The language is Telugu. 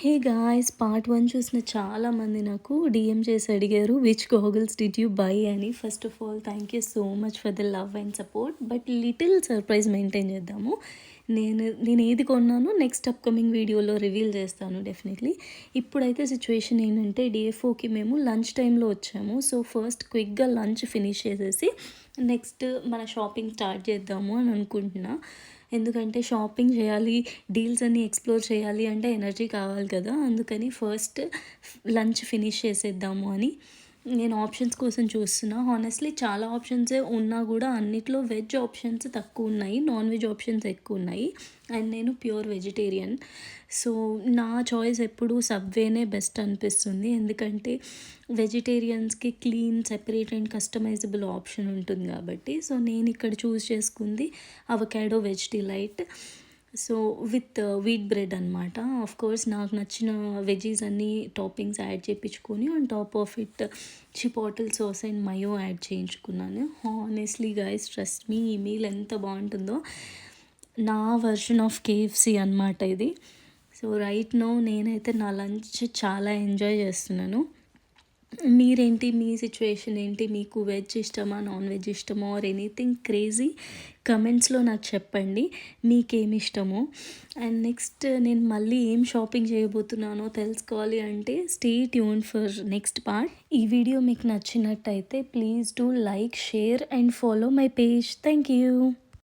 Hey guys! పార్ట్ 1 చూసిన చాలామంది నాకు డీఎం చేసి అడిగారు which goggles did you buy అని. First of all thank you so much for the love and support. But little surprise maintain చేద్దాము. నేను ఏది కొన్నానో నెక్స్ట్ అప్కమింగ్ వీడియోలో రివీల్ చేస్తాను డెఫినెట్లీ. ఇప్పుడైతే సిచ్యువేషన్ ఏంటంటే డిఎఫ్ఓకి మేము లంచ్ టైంలో వచ్చాము. సో ఫస్ట్ క్విక్గా లంచ్ ఫినిష్ చేసేసి నెక్స్ట్ మన షాపింగ్ స్టార్ట్ చేద్దాము అని అనుకుంటున్నా. ఎందుకంటే షాపింగ్ చేయాలి, డీల్స్ అన్నీ ఎక్స్ప్లోర్ చేయాలి అంటే ఎనర్జీ కావాలి కదా. అందుకని ఫస్ట్ లంచ్ ఫినిష్ చేసేద్దాము అని నేను ఆప్షన్స్ కోసం చూస్తున్నా. హానెస్ట్లీ చాలా ఆప్షన్సే ఉన్నా కూడా అన్నిట్లో వెజ్ ఆప్షన్స్ తక్కువ ఉన్నాయి, నాన్ వెజ్ ఆప్షన్స్ ఎక్కువ ఉన్నాయి. అండ్ నేను ప్యూర్ వెజిటేరియన్. సో నా చాయిస్ ఎప్పుడు సబ్వేనే బెస్ట్ అనిపిస్తుంది. ఎందుకంటే వెజిటేరియన్స్కి clean, separate and customisable option ఉంటుంది కాబట్టి. సో నేను ఇక్కడ చూస్ చేసుకుంది avocado veg delight. So with wheat bread అనమాట. ఆఫ్ కోర్స్ నాకు నచ్చిన వెజీస్ అన్నీ టాపింగ్స్ యాడ్ చేయించుకొని on top of it chipotle sauce and mayo add చేయించుకున్నాను. హానెస్ట్లీ గైస్, ట్రస్ట్ మీ, ఈ మీల్ ఎంత బాగుంటుందో. నా వర్షన్ ఆఫ్ కేఎఫ్సి అనమాట ఇది. సో రైట్ నో నేనైతే నా లంచ్ చాలా ఎంజాయ్ చేస్తున్నాను. మీరేంటి, మీ సిచ్యువేషన్ ఏంటి? మీకు వెజ్ ఇష్టమా, నాన్ వెజ్ ఇష్టమా, ఆర్ ఎనీథింగ్ క్రేజీ కమెంట్స్లో నాకు చెప్పండి మీకేమి ఇష్టమో. అండ్ నెక్స్ట్ నేను మళ్ళీ ఏం షాపింగ్ చేయబోతున్నానో తెలుసుకోవాలి అంటే stay tune for next part. ఈ వీడియో మీకు నచ్చినట్టయితే please do like, share and follow my page. Thank you.